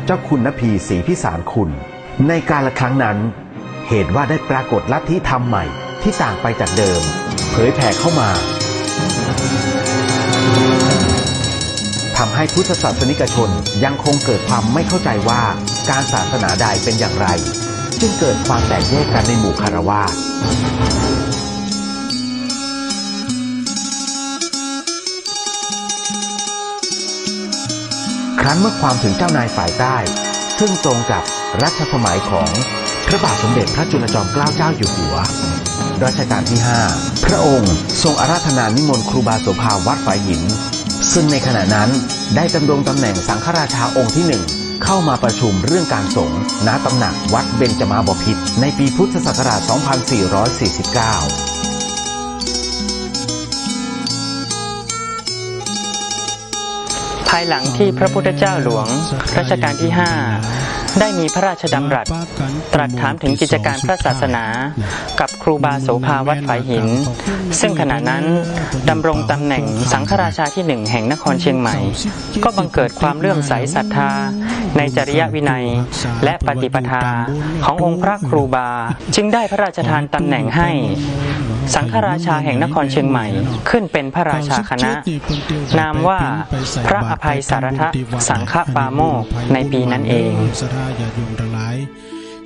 เจ้าคุณนพีศรีพิสารคุณในกาลครั้งนั้นเหตุว่าได้ปรากฏลัทธิธรรมใหม่ที่ต่างไปจากเดิมเผยแผ่เข้ามาทำให้พุทธศาสนิกชนยังคงเกิดความไม่เข้าใจว่าการศาสนาใดเป็นอย่างไรจึงเกิดความแตกแยกกันในหมู่คฤหัสถ์ครั้นเมื่อความถึงเจ้านายฝ่ายใต้ซึ่งตรงกับรัชสมัยของพระบาทสมเด็จพระจุลจอมเกล้าเจ้าอยู่หัวรัชกาลที่ 5พระองค์ทรงอาราธนานิมนต์ครูบาโสภาวัดฝายหินซึ่งในขณะนั้นได้ดำรงตำแหน่งสังฆราชาองค์ที่ 1เข้ามาประชุมเรื่องการสงฆ์ณตำหนักวัดเบญจมาบพิตรในปีพุทธศักราช 2449ภายหลังที่พระพุทธเจ้าหลวงรัชกาลที่ 5ได้มีพระราชดำรัสตรัสถามถึงกิจการพระศาสนากับครูบาโสภาวัดฝายหินซึ่งขณะนั้นดำรงตำแหน่งสังฆราชาที่ 1แห่งนครเชียงใหม่ก็บังเกิดความเลื่อมใสศรัทธาในจริยวินัยและปฏิปทาขององค์พระครูบาจึงได้พระราชทานตำแหน่งให้สังฆราชาแห่งนครเชียงใหม่ขึ้นเป็นพระราชาคณะนามว่าพระอภัยสารทสังฆปาโมกข์ในปีนั้นเองญาติโยมทั้งหลาย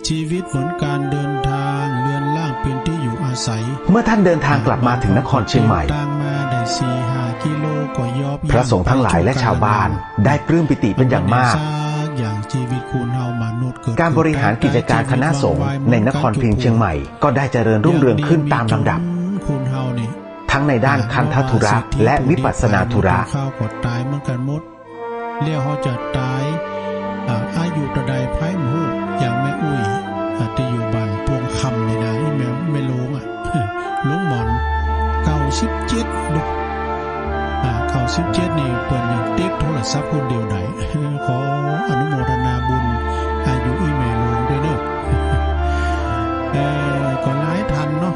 ชีวิตเหมือนการเดินทางเรือนล่างเป็นที่อยู่อาศัยเมื่อท่านเดินทางกลับมาถึงนครเชียงใหม่พระสงฆ์ทั้งหลายและชาวบ้านได้ปลื้มปิติเป็นอย่างมากการบริหารกิจการคณะสงฆ์ในนครพิงค์เชียงใหม่ก็ได้เจริญรุ่งเรืองขึ้นตามลำดับทั้งในด้านคันธธุระและวิปัสสนาธุระเรียกเขาจะตายอายุตะใดไพ่หมูอย่างแม่อุ้ยที่อยู่บ้านพวงคำนี่นะที่แม่ลุงลุงหมอน97ลูก97นี่เปิดอย่างติ๊กโทรศัพท์คนเดียวไหนขออนุโมทนาบุญอายุอีแม่ลุงด้วยเด้อก็หลายทันเนาะ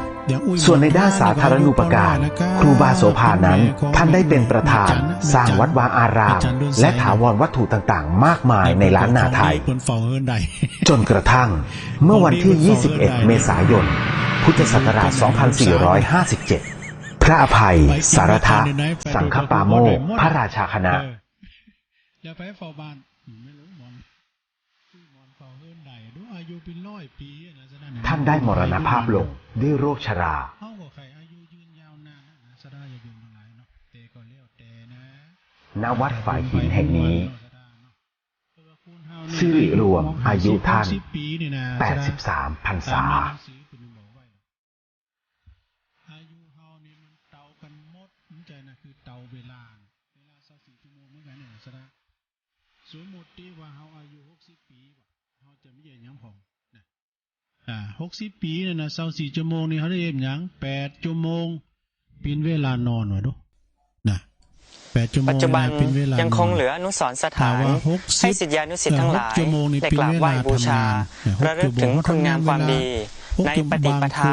ส่วนในด้านสาธารณูปการครูบาโสภานั้นท่านได้เป็นประธานสร้างวัดวาอารามและถาวรวัตถุต่างๆมากมายในล้านนาไทยจนกระทั่งเมื่อวันที่ 21 เมษายน พุทธศักราช 2457 พระอภัยสารทสังฆปาโมกข์พระราชาคณะท่านได้มรณภาพลงด้วยโรคชราณวัดฝายหินแห่งนี้สิริรวมอายุท่าน83 พรรษาสมมติว่าเฮาอายุ60 ปีเฮาจะไม่เห็นหยังผม60 ปีเนี่ยนะ24 ชั่วโมงนี่เขาได้เห็นหยัง8 ชั่วโมงเป็นเวลานอนวะดูนะ8 ชั่วโมงปัจจุบันยังคงเหลืออนุสรณ์สถานให้ศิษยานุศิษย์ทั้งหลายได้กราบไหว้บูชาระลึกถึงคุณงามความดีในปฏิปทา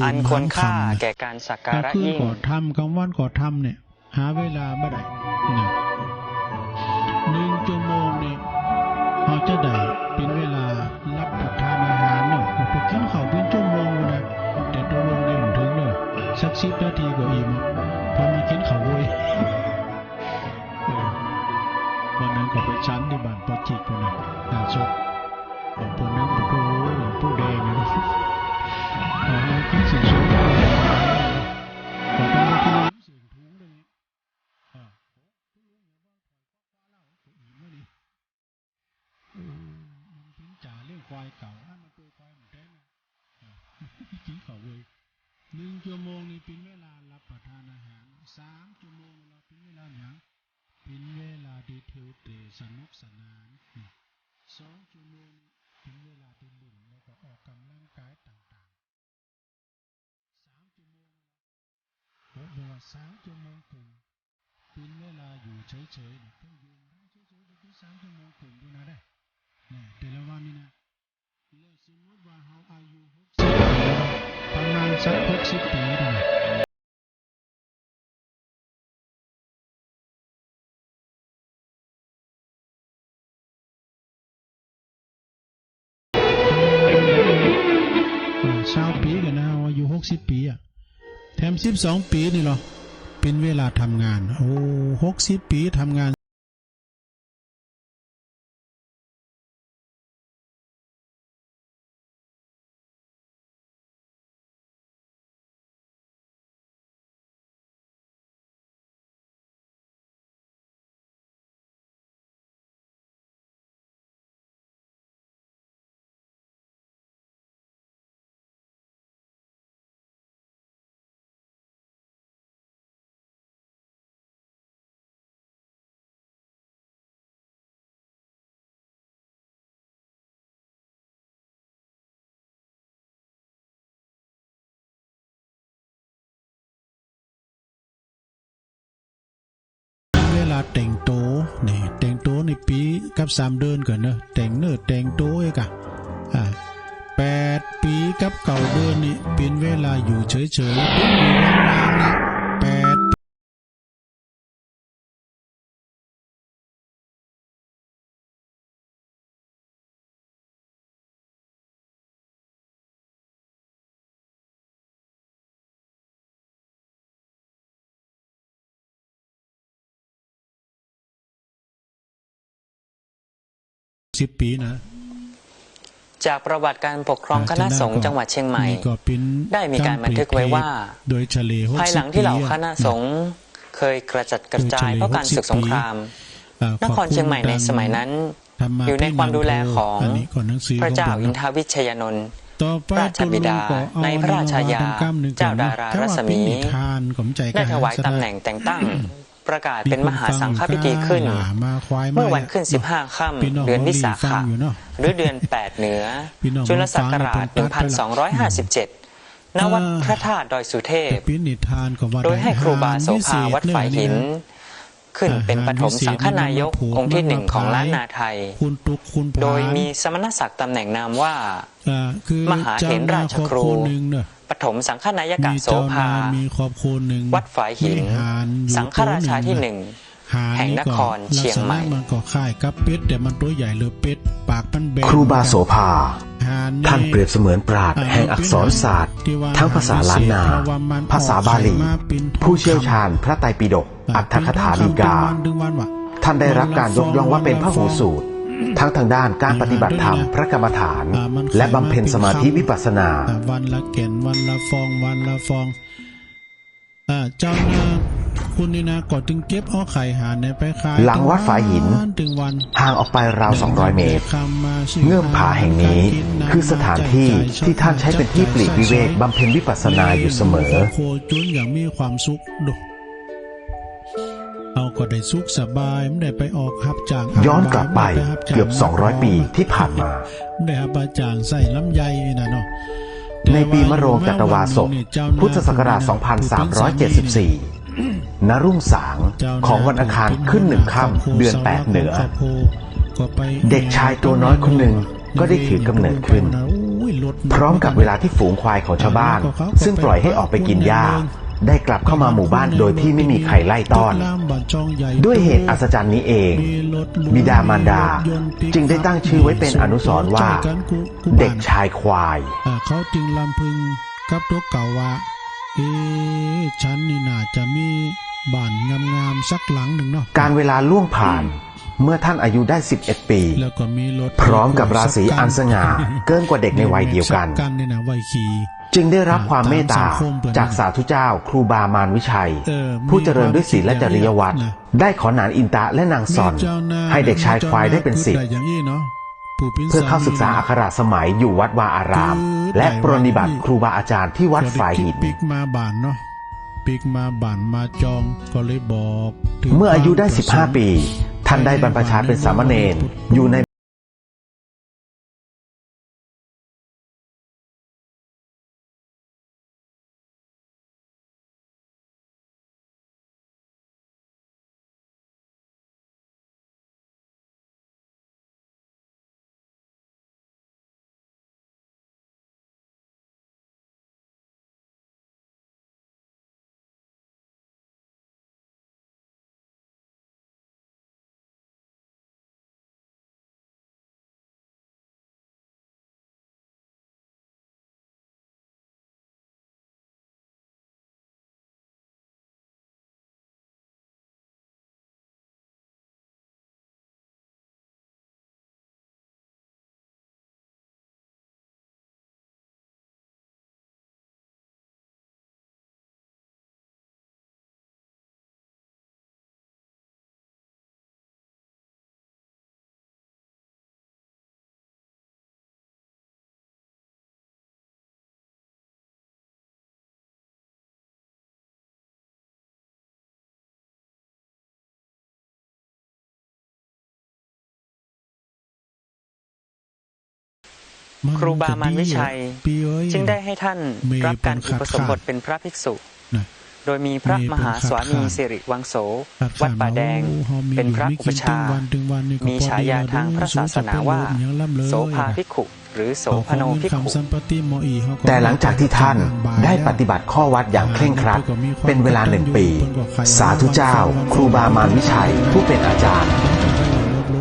อันควรค่าแก่การสักการะยิ่งก่อทำกลางวันก่อทำเนี่ยหาเวลาบ่ได้นะ1 ชั่วโมงนี่เขาจะได้เป็นเวลารับประทานอาหารเนาะไปกินข้าวเป็นชั่วโมงนะแต่ตัวลงนี่มันถึงเนาะสัก10 นาทีก็อิ่มพอมากินข้าวเว้ยวันนั้นก็ไปชั้นที่บ้านปอจิกพุ่นน่ะน่าชดพุ่นนั้นผู้แดงนะกินสิ่งสวยก็ต้องมากินเสียงถุงเลยมันเป็นจ่าเรื่องควายเก่ามันตัวควายหมดแท้นะกินข้าวเว้ย1 ชั่วโมงนี่เป็นเวลารับประทานอาหาร3 ชั่วโมงเราเป็นเวลาหยังเป็นเวลาที่เที่ยวเตะสนุกสนาน2 ชั่วโมงเป็นเวลาที่เล่นแล้วก็ออกกำลังกายต่างๆ3 ชั่วโมงเวลา3 ชั่วโมงครึ่งเป็นเวลาอยู่เฉยๆต้องอยู่เฉยๆอยู่ที่3 ชั่วโมงครึ่งดูนะได้แต่ละวันนี่นะแล้วสมมติว่าเฮาอายุ60ประมาณสัก60 ปีนะ 60 ปีอ่ะแถม12 ปีนี่เหรอเป็นเวลาทำงานโอ้60 ปีทำงานเวลาแต่งโตนี่แต่งโตในปีกับ3 เดือนก่อนเนอะแต่งเนอะแต่งโตเอกอะ8 ปีกับ9 เดือนนี่เป็นเวลาอยู่เฉยๆอยู่ว่างๆนะ8 10 ปีนะ จากประวัติการปกครองคณะสงฆ์จังหวัดเชียงใหม่ ได้มีการบันทึกไว้ว่า โดยเฉลี่ย60 ภายหลังที่เหล่าคณะสง ปี ฆ์เคยกระจัดกระจายเพราะการศึกสงคราม นครเชียงใหม่ในสมัยนั้น อยู่ในความดูแลของพระเจ้าอินทวิชยานนท์ราชบิดาในพระราชายาเจ้าดารารัศมีได้ถวายตำแหน่งแต่งตั้ง ประกาศเป็นมหาสังฆพิธีขึ้น เมื่อวันขึ้น15 ค่ำเดือนวิสาขะหรือเดือน 8 เหนือ จุลศักราช 1257 ณ วัดพระธาตุดอยสุเทพ โดยให้ครูบาโสภาวัดฝ่ายหิน ขึ้นเป็นปฐมสังฆนายกองค์ที่ 1 ของล้านนาไทย โดยมีสมณศักดิ์ตำแหน่งนามว่า มหาเถรราชครู ปฐมสังฆนายกโสภา วัดฝายหิน สังฆราชาที่ 1 แห่งนครเชียงใหม่ มันก็คล้ายกับเป็ดแต่มันตัวใหญ่เลยเป็ดปากมันแบน ครูบาโสภา ท่านเปรียบเสมือนปราชญ์แห่งอักษรศาสตร์ ทั้งภาษาล้านนา ภาษาบาลี ผู้เชี่ยวชาญพระไตรปิฎกอัตถกถาฎีกา ท่านได้รับการยกย่องว่าเป็นพหูสูตร ทั้งทางด้านการปฏิบัติธรรมพระกรรมฐาน และบำเพ็ญสมาธิวิปัสสนา วันละแก่นวันละฟองวันละฟองเจ้านาคุณนี่นะก็ถึงเก็บเอาไข่หาเนี่ยไปขาย หลังวัดฝายหิน ถึงวัน ห่างออกไปราว 200 เมตร เงื่อมผาแห่งนี้คือสถานที่ที่ท่านใช้เป็นที่ปลีกวิเวกบำเพ็ญวิปัสสนาอยู่เสมอ โคจุนอย่างมีความสุขดูเอาก็ได้สุขสบายไม่ได้ไปออกฮับจ้าง ย้อนกลับไปเกือบ 200 ปีที่ผ่านมา ไม่ได้ฮับจ้างใส่ลำไยนะเนาะ ในปีมะโรงจัตวาศก พุทธศักราช 2374 ณ รุ่งสางของวันอังคารขึ้น1 ค่ำเดือน 8 เหนือ เด็กชายตัวน้อยคนหนึ่งก็ได้ถือกำเนิดขึ้น พร้อมกับเวลาที่ฝูงควายของชาวบ้าน ซึ่งปล่อยให้ออกไปกินหญ้า ได้กลับเข้ามาหมู่บ้านโดยที่ไม่มีใครไล่ต้อน ด้วยเหตุอัศจรรย์นี้เอง บิดามารดาจึงได้ตั้งชื่อไว้เป็นอนุสรณ์ว่า เด็กชายควาย เขาจึงลำพึงกับตัวเก่าว่าฉันนี่น่าจะมีบ้านงามๆสักหลังหนึ่งเนาะ การเวลาล่วงผ่านเมื่อท่านอายุได้ 11 ปี แล้วก็มีรถ พร้อมกับราศีอันสง่าเกินกว่าเด็กในวัยเดียวกัน นี่นะวัยขี่ จึงได้รับความเมตตาจากสาธุเจ้าครูบามารวิชัย ผู้เจริญด้วยศีลและจริยวัตรได้ขอนานอินตะและนางซอนให้เด็กชายควายได้เป็นศิษย์เพื่อเข้าศึกษาอักขระสมัยอยู่วัดวาอาราม และปรนนิบัติครูบาอาจารย์ที่วัดฝายหิน ปิกมาบ้านเนาะปิกมาบ้านมาจองก็เลยบอกถึง เมื่ออายุได้ 15 ปี ท่านได้บรรพชาเป็นสามเณรอยู่ใน ครูบามารวิชัยจึงได้ให้ท่านรับการอุปสมบทเป็นพระภิกษุ โดยมีพระมหาสวามีสิริวังโสวัดป่าแดงเป็นพระอุปชา มีฉายาทางพระศาสนาว่าโสภาภิกขุหรือโสพโนภิกขุ แต่หลังจากที่ท่านได้ปฏิบัติข้อวัดอย่างเคร่งครัดเป็นเวลา1 ปี สาธุเจ้าครูบามารวิชัยผู้เป็นอาจารย์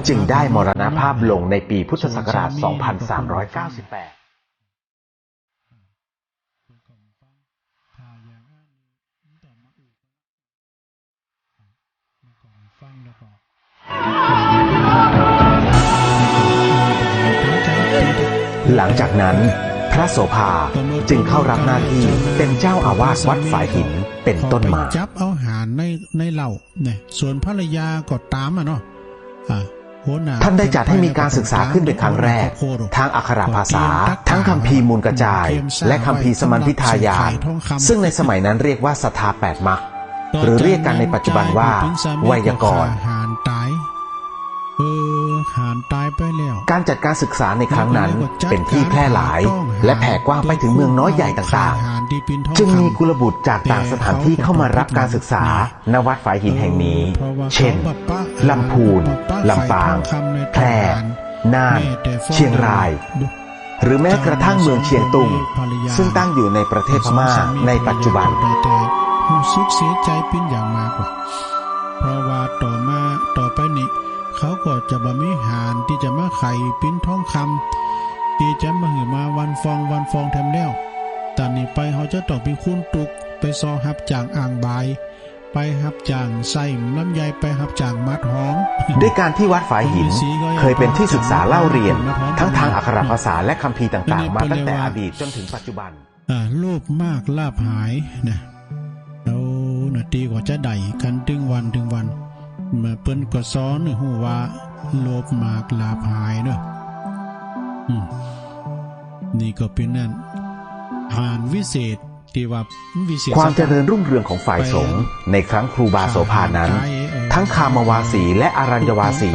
จึงได้มรณภาพลงในปีพุทธศักราช 2398หลังจากนั้นพระโสภาจึงเข้ารับหน้าที่เป็นเจ้าอาวาสวัดฝายหินเป็นต้นมา จับเอาหารในเหล่าเนี่ยส่วนภรรยาก็ตามเนาะท่านได้จัดให้มีการศึกษาขึ้นเป็นครั้งแรกทางอักขระภาษาทั้งคัมภีร์มูลกระจายและคัมภีร์สมัญพิทายานซึ่งในสมัยนั้นเรียกว่าศรัทธา8 มรรคหรือเรียกกันในปัจจุบันว่าไวยากรณ์การจัดการศึกษาในครั้งนั้นเป็นที่แพร่หลายและแผ่กว้างไปถึงเมืองน้อยใหญ่ต่างๆจึงมีกุลบุตรจากต่างสถานที่เข้ามารับการศึกษาณวัดฝายหินแห่งนี้เช่นลำพูนลำปางแพร่น่านเชียงรายหรือแม้กระทั่งเมืองเชียงตุงซึ่งตั้งอยู่ในประเทศพม่าในปัจจุบันรู้สึกเสียใจเป็นอย่างมากกว่าเพราะว่าต่อไปนี้เขาก็จะบ่มีหารที่จะมาไข่ปิ้นทองคำที่จะมาหือมาวันฟองแถมแล้วตอนนี้ไปเขาจะต้องไปคุ้นตุกไปซอหับจางอ่างบายไปหับจางไส้ลำไยไปหับจางมัดหอมด้วยการที่วัดฝายหินเคยเป็นที่ศึกษาเล่าเรียนทั้งทางอักขระภาษาและคัมภีร์ต่างๆมาตั้งแต่อดีตจนถึงปัจจุบันโลภมากลาภหายนะแล้วนาทีก็จะได้กันถึงวันมาเปิ้นก็สอนหูว่าโลภมากลาภหายเนอะนี่ก็เป็นนั่นหารวิเศษที่ว่าวิเศษความเจริญรุ่งเรืองของฝ่ายสงฆ์ในครั้งครูบาโสภานั้นทั้งคามวาสีและอรัญญวาสี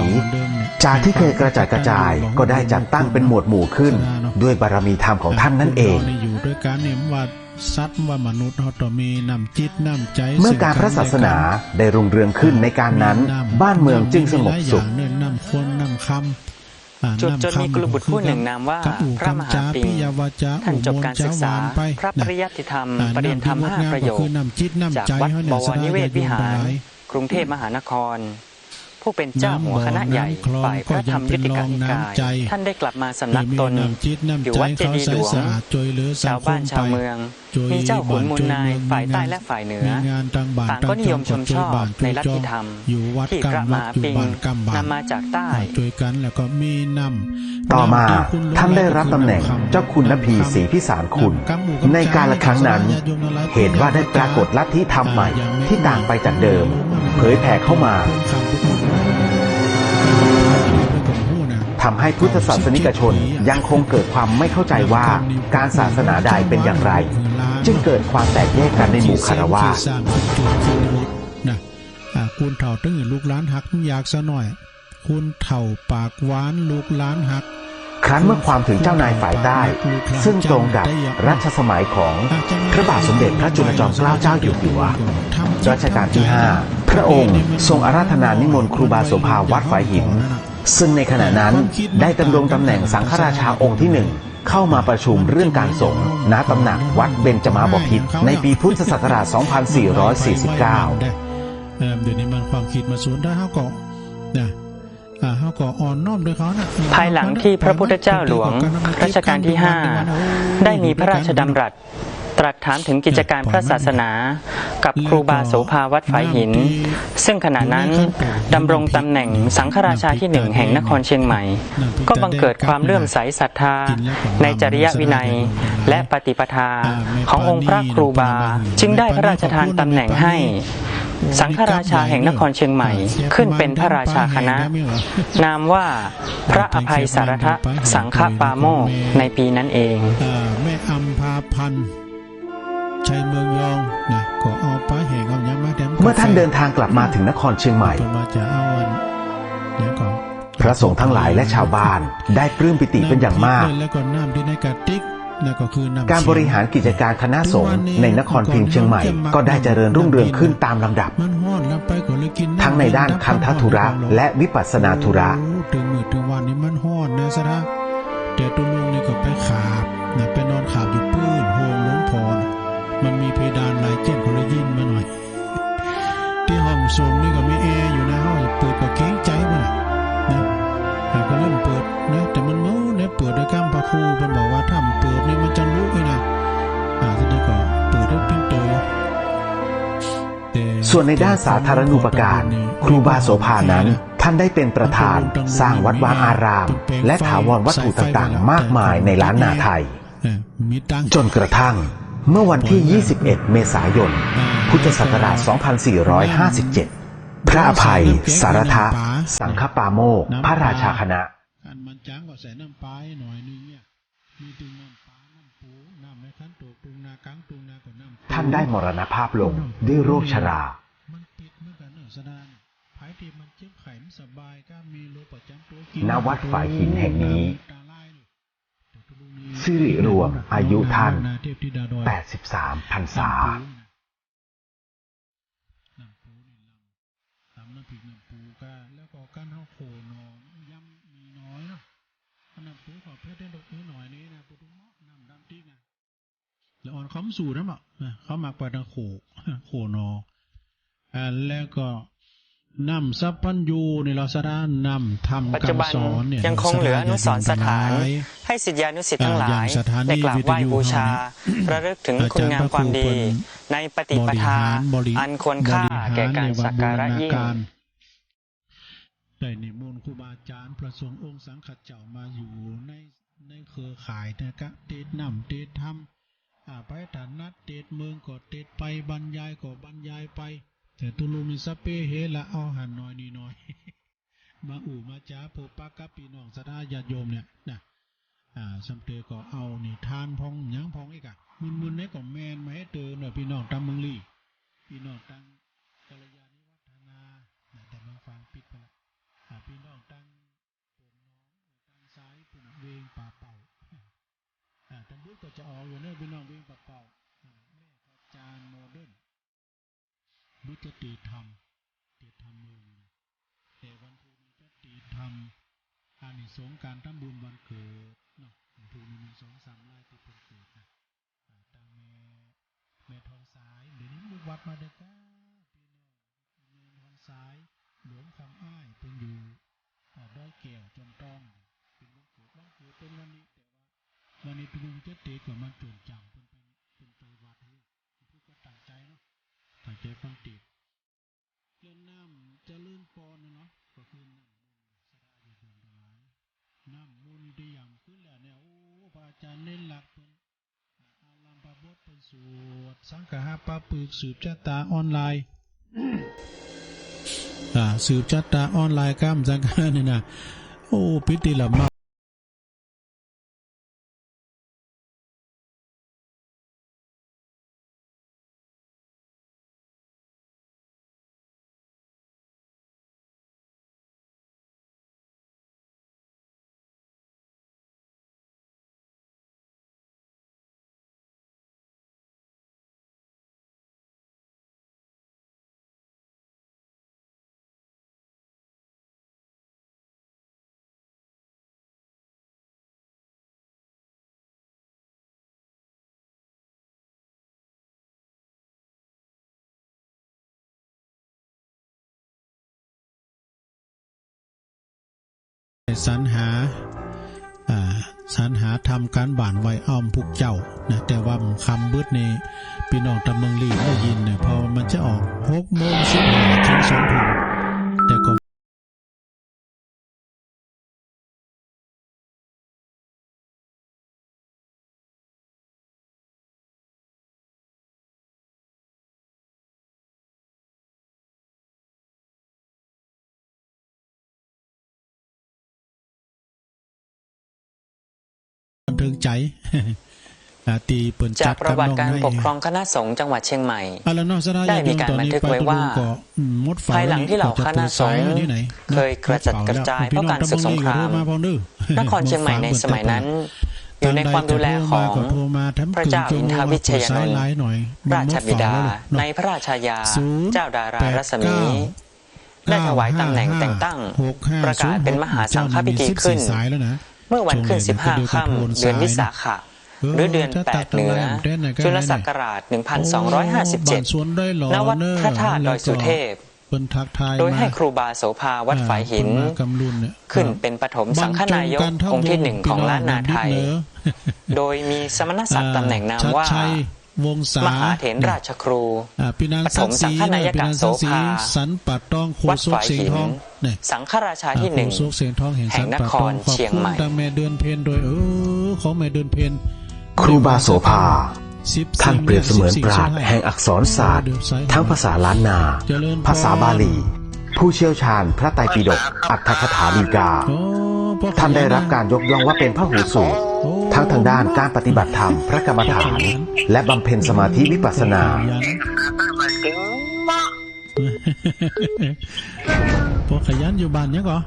จากที่เคยกระจัดกระจายก็ได้จัดตั้งเป็นหมวดหมู่ขึ้นด้วยบารมีธรรมของท่านนั่นเองอยู่ด้วยการเห็นว่าสัตว์ว่ามนุษย์เขาต้องมีน้ำจิตน้ำใจเมื่อการพระศาสนาได้รุ่งเรืองขึ้นในการนั้นบ้านเมืองจึงสงบสุขน้ำคนน้ำคำจนมีกุลบุตรผู้หนึ่งนามว่าพระมหาปิงท่านจบการศึกษาพระปริยัติธรรมปริญญาธรรม5 ประโยคจากวัดบวรนิเวศวิหารกรุงเทพมหานครผู้เป็นเจ้าหัวคณะใหญ่ฝ่ายพระธรรมยุติกานิกายท่านได้กลับมาสำนักตนอยู่วัดเจดีย์หลวงชาวบ้านชาวเมืองมีเจ้าขุนมูลนายฝ่ายใต้และฝ่ายเหนือต่างก็นิยมชมชอบในลัทธิธรรมที่พระมหาปิงนำมาจากใต้ต่อมาท่านได้รับตำแหน่งเจ้าคุณนพีศรีพิสารคุณในกาลครั้งนั้นเหตุว่าได้ปรากฏลัทธิธรรมใหม่ที่ต่างไปจากเดิมเผยแผ่เข้ามาทำให้พุทธศาสนิกชนยังคงเกิดความไม่เข้าใจว่าการศาสนาใดเป็นอย่างไรจึงเกิดความแตกแยกกันในหมู่คฤหัสถ์คุณเถ่าตึ้งลูกหลานหักอยากซะหน่อยคุณเถ่าปากหวานลูกหลานหักครั้นเมื่อความถึงเจ้านายฝ่ายใต้ซึ่งตรงกับรัชสมัยของพระบาทสมเด็จพระจุลจอมเกล้าเจ้าอยู่หัวรัชกาลที่ 5พระองค์ทรงอาราธนานิมนต์ครูบาโสภาวัดฝายหินซึ่งในขณะนั้นได้ดำรงตำแหน่งสังฆราชาองค์ที่ 1เข้ามาประชุมเรื่องการสงฆ์ณตำหนักวัดเบญจมาบพิตรในปีพุทธศักราช 2449เดี๋ยวนี้มันความคิดมาสูญได้เฮาก็นะเฮาก็อ่อนน้อมด้วยเขานะภายหลังที่พระพุทธเจ้าหลวงรัชกาลที่ 5ได้มีพระราชดำรัสตรัสถามถึงกิจการพระศาสนากับครูบาโสภาวัดฝายหินซึ่งขณะนั้นดำรงตำแหน่งสังฆราชาที่ 1แห่งนครเชียงใหม่ก็บังเกิดความเลื่อมใสศรัทธาในจริยวินัยและปฏิปทาขององค์พระครูบาจึงได้พระราชทานตำแหน่งให้สังฆราชาแห่งนครเชียงใหม่ขึ้นเป็นพระราชาคณะนามว่าพระอภัยสารทสังฆปาโมกข์ในปีนั้นเองแม่อัมพาพันธ์ชัยเมืองยองนะก็เอาไปแห่งเอายามาเมื่อท่านเดินทางกลับมาถึงนครเชียงใหม่ พระสงฆ์ทั้งหลายและชาวบ้านได้ปลื้มปิติเป็นอย่างมาก แล้วก็น้ำที่ในกระติกแล้วก็คือน้ำ การบริหารกิจการคณะสงฆ์ในนครพิงค์เชียงใหม่ก็ได้เจริญรุ่งเรืองขึ้นตามลำดับ มันฮ้อนแล้วไปก็เลยกิน ทั้งในด้านคันธธุระและวิปัสสนาธุระ ถึงมื้อถึงวันนี้มันฮ้อนนะซะนะแต่ตุลุงนี่ก็ไปขาบนะไปนอนขาบอยู่ปื้นโฮมหลวงพ่อนะมันมีเพดานลายเจ็ดก็เลยยินมาหน่อย ที่ห้องส่งนี่ก็มีแอร์อยู่นะห้องเปิดก็เกรงใจมันนะก็เริ่มเปิดนะแต่มันเมาเนี่ยเปิดด้วยก้ามพระครูมันบอกว่าถ้าเปิดนี่มันจะลุกเลยนะทีนี้ก็เปิดด้วยเป็นตัวแต่ ส่วนในด้านสาธารณูปการ ครูบาโสภานั้น ท่านได้เป็นประธานสร้างวัดวาอาราม และถาวรวัตถุต่างๆ มากมายในล้านนาไทย มีตังค์ จนกระทั่งเมื่อวันที่ 21 เมษายน พุทธศักราช 2457 พระอภัย สารทะ สังฆปาโมกข์พระราชาคณะ อันมันจ้างก็ใส่น้ำปลาให้หน่อยนึงเนี่ยมีตึงน้ำปลาน้ำปูน้ำในขั้นตัวปรุงนากังปรุงนาก็น้ำปู ท่านได้มรณภาพลงด้วยโรคชรา มันปิดเหมือนกันสดานภายที่มันเจ็บไข้มันสบายก็มีโรคประจำตัวกิน ณวัดฝายหินแห่งนี้ ตาลายนี่แต่ตุลุงนี่ สิริรวมอายุท่าน เทพธิดาดอย 83 พรรษา น้ำปูนี่ลำตำน้ำพริกน้ำปูก็แล้วก็การเฮาโขนอนย่ำมีน้อยเนาะน้ำปูขอเพชรได้ดอกนี้หน่อยนี้นะปูตุ้มเมาะน้ำดำติ๊กนะแล้วอ่อนเขาสู่น้ำอ่ะเขามักไปทางโขนอแล้วก็นำสัพพัญญูในลาสดานำทำ ปัจ กา จุ ร บัน สอนเนี่ย ยังคงเหลืออนุสรณ์สถาน ให้ศิษยานุศิษย์ทั้งหลายได้กราบไหว้บูชา ระลึกถึงคุณงามความดี ในปฏิปทาอันควรค่าแก่การสักการะยิ่ง ได้นิมนต์ครูบาอาจารย์พระสงฆ์องค์สังฆเจ้ามาอยู่ในเครือข่ายนะครับเทศนำเทศธรรมไปฐานัดเทศเมืองก็เทศไปบรรยายก็บรรยายไปแต่ตุลุมีสเปเฮละเอาหันน้อยนี่น้อย มามาจ้าพบปะกับพี่น้องศรัทธาญาติโยมเนี่ยนะสัมเตอก็เอานี่ทานพองหยังพองอีกอะมึนๆเนี่ยก็แมนมาให้เตือนพี่น้องตามเมืองลี่พี่น้องตั้งกัลยาณิวัฒนาแต่มาฟังปิดไปละพี่น้องตั้งปนน้องตั้งซ้ายปุ่นเวงป่าเป่าตำบุตก็จะออกอยู่เนี่ยพี่น้องเวงป่าเป่าแม่พระจานโมเดิร์นบุตรตีธรรมมือนะแต่วันพุธนี้จะตีธรรมอานิสงส์การทำบุญวันเกิดเนาะวันพุธนี้มี2-3 รายที่เป็นเกิดนะตามแม่ทองสายเดี๋ยวนี้ลูกวัดมาเด็กพี่น้องแม่ทองสายหลวงคำอ้ายเป็นอยู่ด้อยแก้วจนต้องเป็นลูกเกิดเป็นวันนี้แต่ว่าวันนี้ตุลุงจะเตะกว่ามันโจรจังเป็นไปวัดให้พูดก็ตั้งใจเนาะตั้งใจฟังติดเรื่องน้ำจะลื่นปอนนะเนาะก็คือน้ำมูลสระอยู่เดือนทั้งหลายน้ำมูลที่อย่างขึ้นแล้วเนี่ยโอ้พระอาจารย์เน้นหลักเป็นอารัมภบทเป็นสวดสังฆะปะปึกสืบชะตาออนไลน์ สืบชะตาออนไลน์ก้ามสังฆะนี่นะโอ้พิธีละมากสรรหาทำการบ้านไว้อ้อมพวกเจ้านะแต่ว่าคำบึดนี้พี่น้องตำเมืองลีได้ยินเนี่ยพอมันจะออก6:15ถึง2 ทุ่มแต่ก็บันเทิงใจ ตีเปิ่น จา จั ก ด ประวัติ น้ การปกครอง ใน คณะสงฆ์จังหวัดเชียงใหม่ แล้วนอกจากนั้น ได้มีการบันทึกไว้ว่า ภายหลังที่เหล่าคณะสงฆ์เคยกระจัดกระจายเพราะการศึกสงครามนครเชียงใหม่ในสมัยนั้น อยู่ในความดูแลของพระเจ้าอินทวิเชยนนท์ราชบิดาในพระราชายาเจ้าดารารัศมี ได้ถวายตำแหน่งแต่งตั้ง ประกาศเป็นมหาสังฆพิธีขึ้น เมื่อวันขึ้น 15 ค่ำเดือนวิสาขะหรือเดือน 8 เหนือจุลศักราช 1257 ณ วัดพระธาตุดอยสุเทพ โดยให้ครูบาโสภาวัดฝายหิน ขึ้นเป็นปฐมสังฆนายกองค์ที่ 1 ของล้านนาไทย โดยมีสมณศักดิ์ตำแหน่งนามว่ามหาเถรราชครูปฐมสังฆนายกโสภาวัดฝายหิน สังฆราชาที่ 1 แห่งนครเชียงใหม่ แม่เดือนเพนโดยของแม่เดือนเพน ครูบาโสภาท่านเปรียบเสมือนปราชญ์แห่งอักษรศาสตร์ทั้งภาษาล้านนา ภาษาบาลี ผู้เชี่ยวชาญพระไตรปิฎกอัตถกถาฎีกา ท่านได้รับการยกย่องว่าเป็นพหูสูตรทั้งทางด้านการปฏิบัติธรรมพระกรรมฐาน และบำเพ็ญสมาธิวิปัสสนา พอขยันอยู่บ้านเนี่ยก็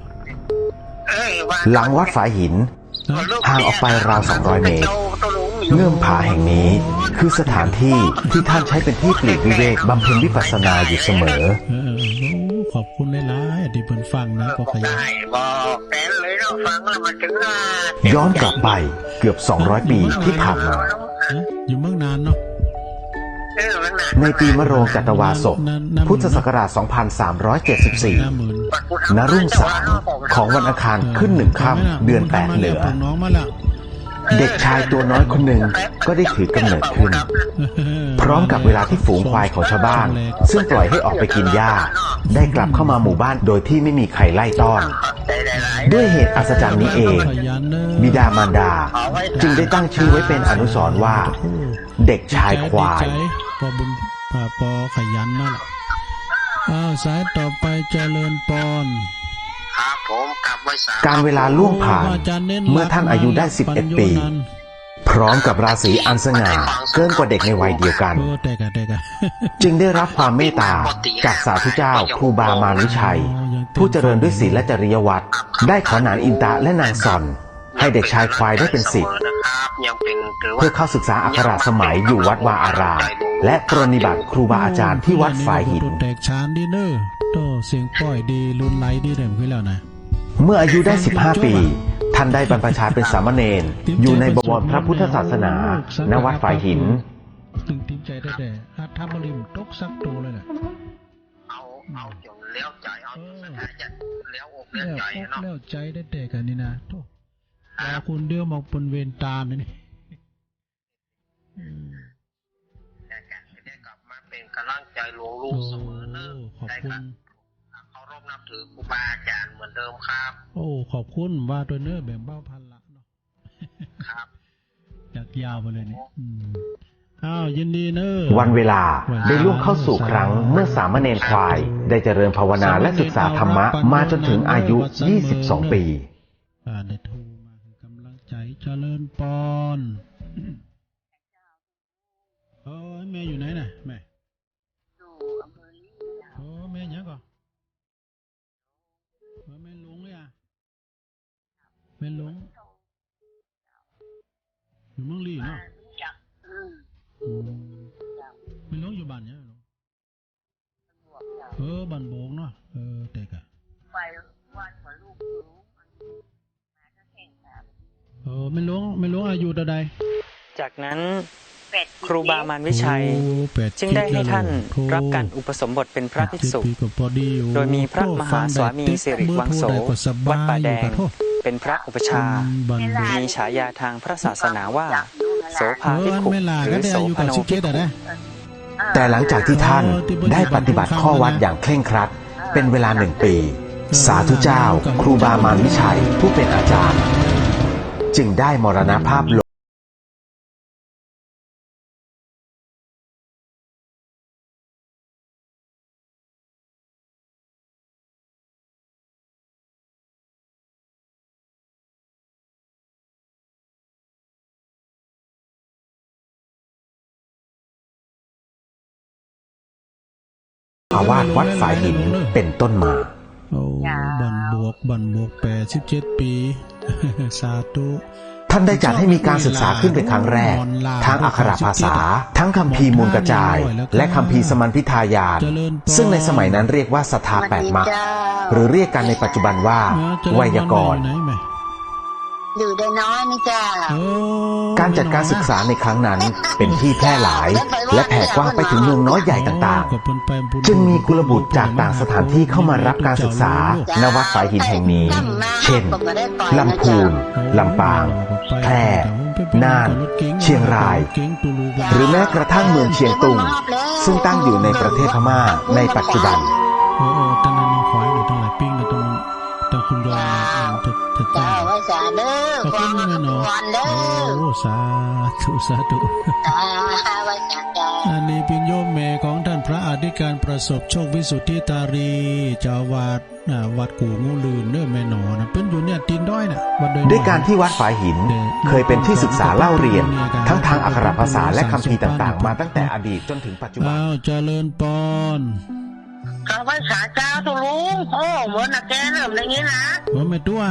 หลังวัดฝายหินห่างออกไปราว 200 เมตร เงื่อมผาแห่งนี้คือสถานที่ที่ท่านใช้เป็นที่ปลีกวิเวกบำเพ็ญวิปัสสนาอยู่เสมอ ขอบคุณหลายๆที่เพิ่นฟังนะพอขยัน บอกแต่เลยเราฟังแล้วมันถึง ย้อนกลับไปเกือบ 200 ปีที่ผ่านมา อยู่เมืองนานเนาะ ในปีมะโรงจัตวาสกพุทธศักราช 2374 ณ รุ่งสางของวันอังคารขึ้น1 ค่ำเดือน 8 เหนือ น้องมาละ เด็กชายตัวน้อยคนหนึ่งก็ได้ถือกำเนิดขึ้น พร้อมกับเวลาที่ฝูงควายของชาวบ้าน ซึ่งปล่อยให้ออกไปกินหญ้า ได้กลับเข้ามาหมู่บ้านโดยที่ไม่มีใครไล่ต้อน ด้วยเหตุอัศจรรย์นี้เอง บิดามารดาจึงได้ตั้งชื่อไว้เป็นอนุสรณ์ว่า เด็กชายควาย พอบุญพอขยันนั่นแหละสายต่อไปเจริญปอน ครับผมกลับไว้สาม การเวลาล่วงผ่านเมื่อท่านอายุได้ 11 ปี พร้อมกับราศีอันสง่าเกินกว่าเด็กในวัยเดียวกัน จึงได้รับความเมตตาจากสาธุเจ้าครูบามารวิชัย ผู้เจริญด้วยศีลและจริยวัตรได้ขอนานอินตะและนางซอนให้เด็กชายควายได้เป็นศิษย์ นะครับยังเป็นถือว่า เพื่อเข้าศึกษาอักขระสมัยอยู่วัดวาอาราม และปรนนิบัติครูบาอาจารย์ที่วัดฝายหิน แตกชานดีเนอร์โตเสียงป้อยดีรุนไหลดีเด่มขึ้นแล้วนะ เมื่ออายุได้ 15 ปี ท่านได้บรรพชาเป็นสามเณรอยู่ในบวรพระพุทธศาสนา ณ วัดฝายหิน ตึงติมใจได้แต่ถ้าทำบริมตกซักตัวเลยแหละ เอาจนเลี้ยวใจเอาจนสุดท้ายจะเลี้ยวอกเลี้ยว แล้ว ใจ อก เนาะ แล้วใจได้แต่กันนี่นะโตแต่คุณเดียวมองปนเวรตาเนี่ยนี่ แต่การที่ได้กลับมาเป็นกำลังใจหลวงลูกเสมอเนอะ ขอบ ได้ คุ ครั ณ บเคารพนับถือครูบาอาจารย์เหมือนเดิมครับ โอ้ขอบคุณว่าตัวเนื้อแบ่งเบ้าพันละเนาะ ครับ จากยาวไปเลยนี่อ้าวยินดีเนอะ วันเวลาได้ล่วงเข้าสู่ครั้งเมื่อสามเณรควาย ได้เจริญภาวนาและศึกษาธรรมะมาจนถึงอายุ 22 ปี ได้โทรมาคือกำลังใจเจริญปอนแม่อยู่ไหนน่ะแม่แม่ยังก่อนแม่ลุงเลยอ่ะแม่ลุงอยู่เมืองลีเนาะแม่ลุงอยู่บ้านเนี่ยบ้านโบกเนาะเด็กอ่ะไปวัดกับลูกไม่รู้อายุเท่าใด จากนั้นครูบามารวิชัย จึงได้ให้ท่านรับการอุปสมบทเป็นพระภิกษุ โดยมีพระมหาสวามีสิริวังโส วัดป่าแดง เป็นพระอุปชา มีฉายาทางพระศาสนาว่า โสภาภิกขุหรือโสพโนภิกขุ แต่หลังจากที่ท่านได้ปฏิบัติข้อวัดอย่างเคร่งครัดเป็นเวลา1 ปี สาธุเจ้าครูบามารวิชัยผู้เป็นอาจารย์ จึงได้มรณภาพลง อาวาสวัดฝายหินเป็นต้นมา โอ้บันบวก87 ปี สาธุ ท่านได้จัดให้มีการศึกษาขึ้นเป็นครั้งแรกทั้งอักขระภาษาทั้งคัมภีร์มูลกระจาย และคัมภีร์สมัญพิทายาน ซึ่งในสมัยนั้นเรียกว่าศรัทธาแปดมรรคหรือเรียกกันในปัจจุบันว่าไวยากรณ์ อยู่ได้น้อยนี่จ้า การจัดการศึกษาในครั้งนั้นเป็นที่แพร่หลาย และแผ่กว้างไปถึงเมืองน้อยใหญ่ต่างๆ จึงมีกุลบุตรจากต่างสถานที่เข้ามารับการศึกษาณวัดฝายหินแห่งนี้ เช่น ลำพูน ลำปาง แพร่ น่าน เชียงราย หรือแม้กระทั่งเมืองเชียงตุง ซึ่งตั้งอยู่ในประเทศพม่าในปัจจุบัน ตอนนั้นควายอยู่ทั้งหลายปิ้งแต่ตรงคุณยายจะจ้า จ้าว่าสาเด้อ ขอบคุณนะเนาะ วันเด้อ โอ้สาธุสาธุ จ้าว่าสาจ้า อันนี้เป็นโยมแม่ของท่านพระอธิการประสบโชควิสุทธิตารีเจ้าวาดวัดกู่งูลืนเนื้อแม่หนอนะเป็นอยู่เนี่ยตีนด้อยนะวัดโดย ด้วยการที่วัดฝายหินเคยเป็นที่ศึกษาเล่าเรียน ทั้งทางอักขระภาษาและคัมภีร์ต่างๆ มาตั้งแต่อดีตจนถึงปัจจุบัน อ้าวเจริญปอน ข้าว่าสาเจ้าตุลุงโอ้เหมือนนะแกเริ่มอย่างนี้นะ ว่าแม่ตัว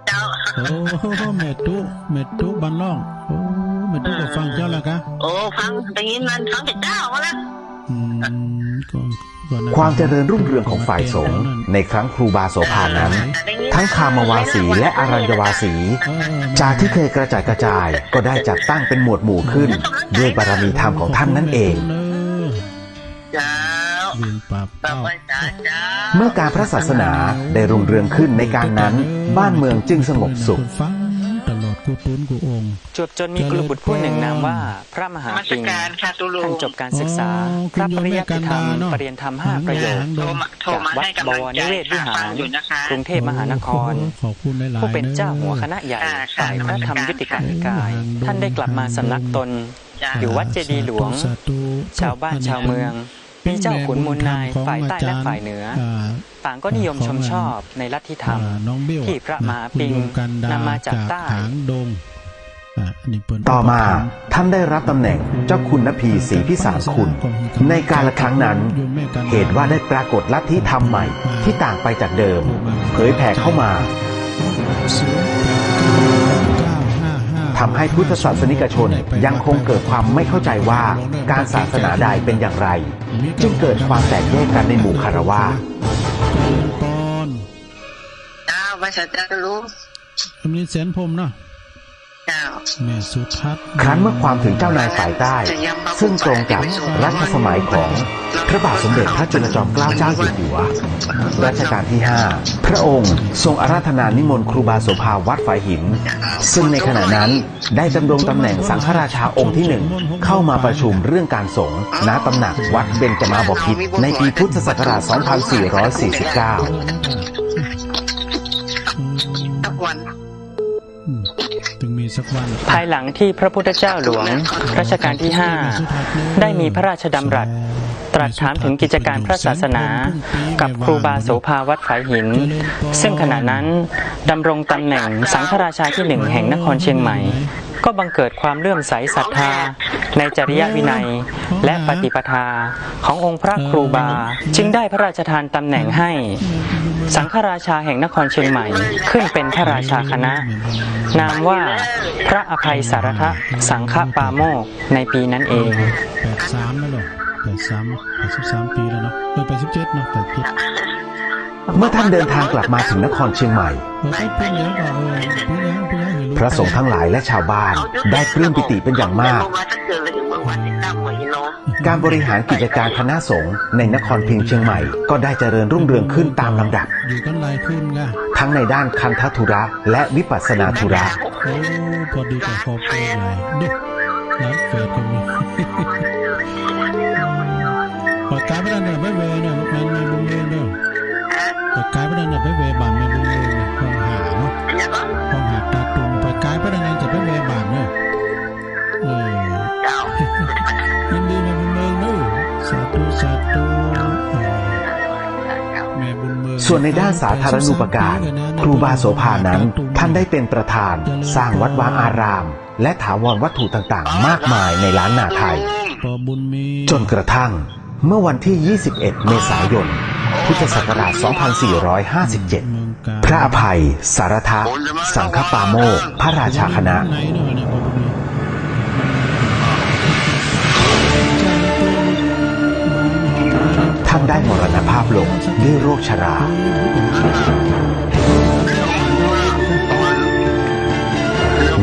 เจ้า โอ้แม่ตุบันล่องโอ้แม่ตุก็ฟังเจ้าแล้วกะ โอ้ฟังอย่างนี้มันฟังแต่เจ้ามาแล้ว ก็น่ ความเจริญรุ่งเรืองของฝ่ายสงฆ์ในครั้งครูบาโสภานั้น ทั้งคามวาสีและอารัญญวาสี จากที่เคยกระจายกระจายก็ได้จัดตั้งเป็นหมวดหมู่ขึ้น ด้วยบารมีธรรมของท่านนั่นเอง เจ้า เวียงปราบ ข้า เป้า ว่าสาเจ้า เมื่อการพระศาสนาได้รุ่งเรืองขึ้นในการนั้น บ้านเมืองจึงสงบสุข ฟังตลอดกูตุนกูองค์ จวบจนมีกุลบุตรผู้หนึ่งนามว่าพระมหา มาส ปิง การค่ะตุลุ ท่าน ง จบการศึกษา อ๋อ พระปริยัติธรรม คุณโยมแม่กันดาเนอะ ปรริญญาธรรม5 ประโยค โทรมา จากวัด ให้ บ กำลัง วร ใจ นิเวศวิหาร ฟังอยู่นะคะ กรุงเทพมหานคร ขอบคุณหลายๆ ผู้เป็นเจ้าหัวคณะใหญ่ ค่ะ ฝ่ายพระธรรมยุติการนิกาย ท่านได้กลับมาสำนักตน จ้า อยู่วัดเจดีย์หลวง สาธุ ชาวบ้านชาวเมือง มีเจ้าขุนมูลนายฝ่ายใต้และฝ่ายเหนือ ต่างก็นิยมชมชอบในลัทธิธรรม น้องเบี้ยว ที่พระมหาปิง คุณโยกันดาน ำมาจากใต้ หางดงนี่เปิ้น ต่อมาท่านได้รับตำแหน่งเจ้าคุณนพีศรีพิสารคุณ ในกาลครั้งนั้น เหตุว่าได้ปรากฏลัทธิธรรมใหม่ที่ต่างไปจากเดิม เผยแผ่เข้ามาทำให้พุทธศาสนิกชนยังคงเกิดความไม่เข้าใจว่าการศาสนาใดเป็นอย่างไร จึงเกิดความแตกแยกกันในหมู่คารวะ ปอน เจ้าว่าสาเจ้าตุลุง มีแสนพรมเนาะ เจ้า แม่สุทัศน์ ครั้นเมื่อความถึงเจ้านายฝ่ายใต้ ซึ่งตรงกับรัชสมัยของพระบาทสมเด็จพระจุลจอมเกล้าเจ้าอยู่หัวรัชกาลที่ 5 พระองค์ทรงอาราธนานิมนต์ครูบาโสภาวัดฝายหิน ซึ่งในขณะนั้นได้ดำรงตำแหน่งสังฆราชาองค์ที่ 1 เข้ามาประชุมเรื่องการสงฆ์ณตำหนักวัดเบญจมาบพิตรในปีพุทธศักราช 2449 ทุกวัน ถึงมีสักวัน ภายหลังที่พระพุทธเจ้าหลวงรัชกาลที่ 5 ได้มีพระราชดำรัส ตรัสถามถึงกิจการพระศาสนา กับครูบาโสภาวัดฝายหิน ซึ่งขณะนั้นดำรงตำแหน่งสังฆราชาที่ 1 แห่งนครเชียงใหม่ ก็บังเกิดความเลื่อมใสศรัทธาในจริยวินัย และปฏิปทาขององค์พระครูบา จึงได้พระราชทานตำแหน่งให้สังฆราชาแห่งนครเชียงใหม่ขึ้นเป็นพระราชาคณะ นามว่าพระอภัยสารทะสังฆปาโมกข์ในปีนั้นเอง 83แล้วหรอ83 ปีแล้วเนาะ87เนาะ87 เมื่อท่านเดินทางกลับมาถึงนครเชียงใหม่ เป็นยังก่อนพระสงฆ์ทั้งหลายและชาวบ้านได้ปลื้มปิติเป็นอย่างมาก การบริหารกิจการคณะสงฆ์ในนครพิงค์เชียงใหม่ก็ได้เจริญรุ่งเรืองขึ้นตามลำดับ อยู่กันหลายขึ้นไง ทั้งในด้านคันธทุระและวิปัสสนาธุระ โอ้พอดีกับครอบครัวหลายดิร้านเกิดก็มีปากกาไม่ได้เนี่ยไม่เวเนี่ยลูกนั้นไม่บุญเรื่องเด้อปากกาไม่ได้เนี่ยไม่เวบานไม่บุญเรื่องเนี่ยห้องหาเนาะห้องหาตาตุงปากกาไม่ได้เนี่ยจะไม่เวบานเนี่ยยินดีแม่บุญเมืองเด้อสาธุสาธุแม่บุญเมือง ส่วนในด้านสาธารณูปการครูบาโสภานั้นท่านได้เป็นประธานสร้างวัดวาอาราม และถาวรวัตถุต่างๆ มากมายในล้านนาไทย พอบุญมี จนกระทั่ง เมื่อวันที่ 21 เมษายน พุทธศักราช 2457 พระอภัย สารทะ สังฆปาโมกข์พระราชาคณะ ท่านได้มรณภาพลงด้วยโรคชรา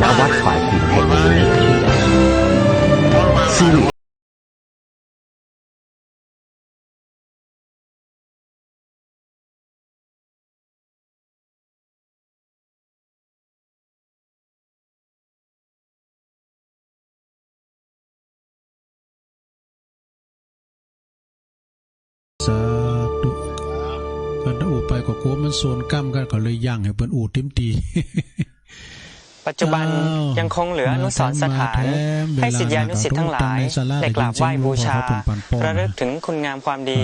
ณ วัดฝายหินแห่งนี้สิริสาธุกันถ้าอูไปก็กลัวมันโซนกั้มกันก็เลยย่างให้เปิ้นอูทิมตี ปัจจุบันยังคงเหลืออนุสรณ์สถานให้ศิษยานุศิษย์ทั้งหลายได้กราบไหว้บูชาระลึกถึงคุณงามความดี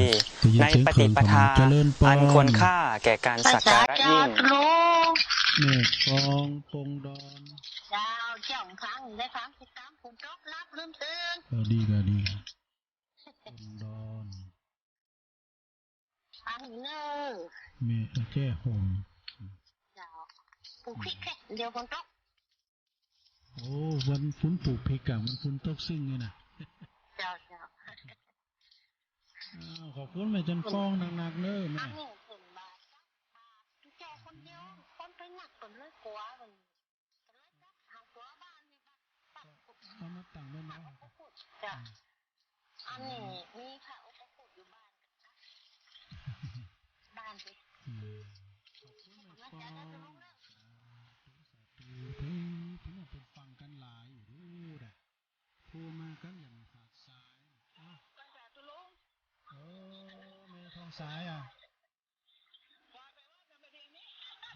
ในปฏิปทาอันควรค่าแก่การสักการะยิ่ง ลุง แม่ฟองปงดอน เจ้าเจ้าฟังได้ฟังติดตามผมจบรับลืมตื่น ก็ดีก็ดีปงดอน ฟังเนอ แม่แก้ห่ม เจ้าปุ๊กแค่เดียวคนจบ โอ้วันฟุ้นปลูกเพกะมันฟุ้นตกซิ่งเลยนะ เจ้าเจ้า ขอบคุณแม่จันฟองหนักๆเน้อแม่ อันนี้ถึงบาททุกแกคนเดียวคนไปหนักคนเลยกลัวมันเลยจับทางตัวบ้านนี่ปัดปุด เอามาตั้งไว้เนาะ จ้ะอันนี้มีค่ะอุปกรณ์อยู่บ้านบ้านสิ ขอบคุณแม่ฟองพี่น้องเป็นฟังกันหลายอยู่ดูนะโทรมากันอย่างขาดสายแม่ทองสายอ่ะ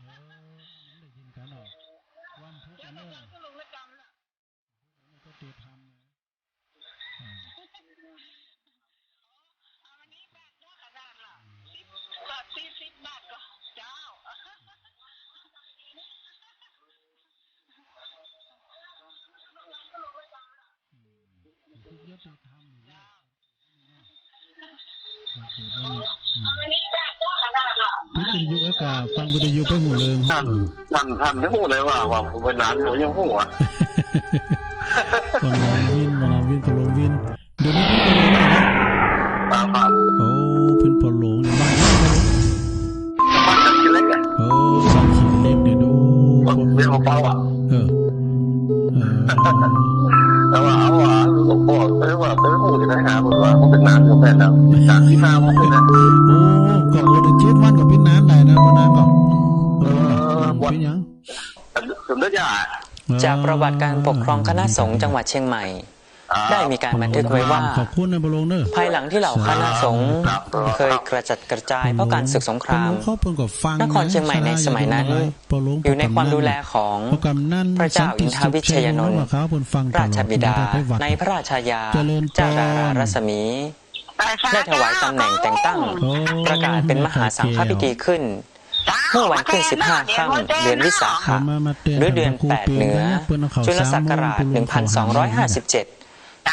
มันได้ยินกันหรอวันทุกข์กันเนอะก็ตัวทำนะทุกข์เยอะตัวทำอยู่ว่าวิทยุอากาศฟังวิทยุไปหูเริง ท่านยังพูดเลยว่าผมเป็นร้านผมยังพูดอ่ะ วันลงวินปลงวินเดี๋ยวนี้เป็นปลงแล้วนะ ตามครับ โอ้เป็นปลงเนี่ยบ้านนี้ บ้านจันทร์เล็กอ่ะ โอ้บ้านหินเล็กเนี่ยดู เรียกของเปาอ่ะ เออ แต่ว่าเอาว่าลูกพ่อไม่ว่าเป็นผู้ที่ไหนหาผมว่าผมเป็นนานกับแฟนแล้วจากที่มาผมเป็นนะ โอ้ก็โอ้เจ็ดวันก็เป็นนานได้นะพนานก็เป็นยัง สมเด็จย่า จากประวัติการปกครองคณะสงฆ์จังหวัดเชียงใหม่ ได้มีการบันทึกไว้ว่า ขอบคุณนะบลงเนอ ภายหลังที่เหล่าคณะสงฆ์เคยกระจัดกระจายเพราะการศึกสงคราม นครเชียงใหม่ในสมัยนั้นอยู่ในความดูแลของพระเจ้าอินทวิชัยนนท์ราชบิดาในพระราชายาเจ้าดารารัศมี ได้ถวายตำแหน่งแต่งตั้งประกาศเป็นมหาสังฆพิธีขึ้นเมื่อวันขึ้น15 ค่ำเดือนวิสาขะหรือเดือน 8 เหนือจุลศักราช 1257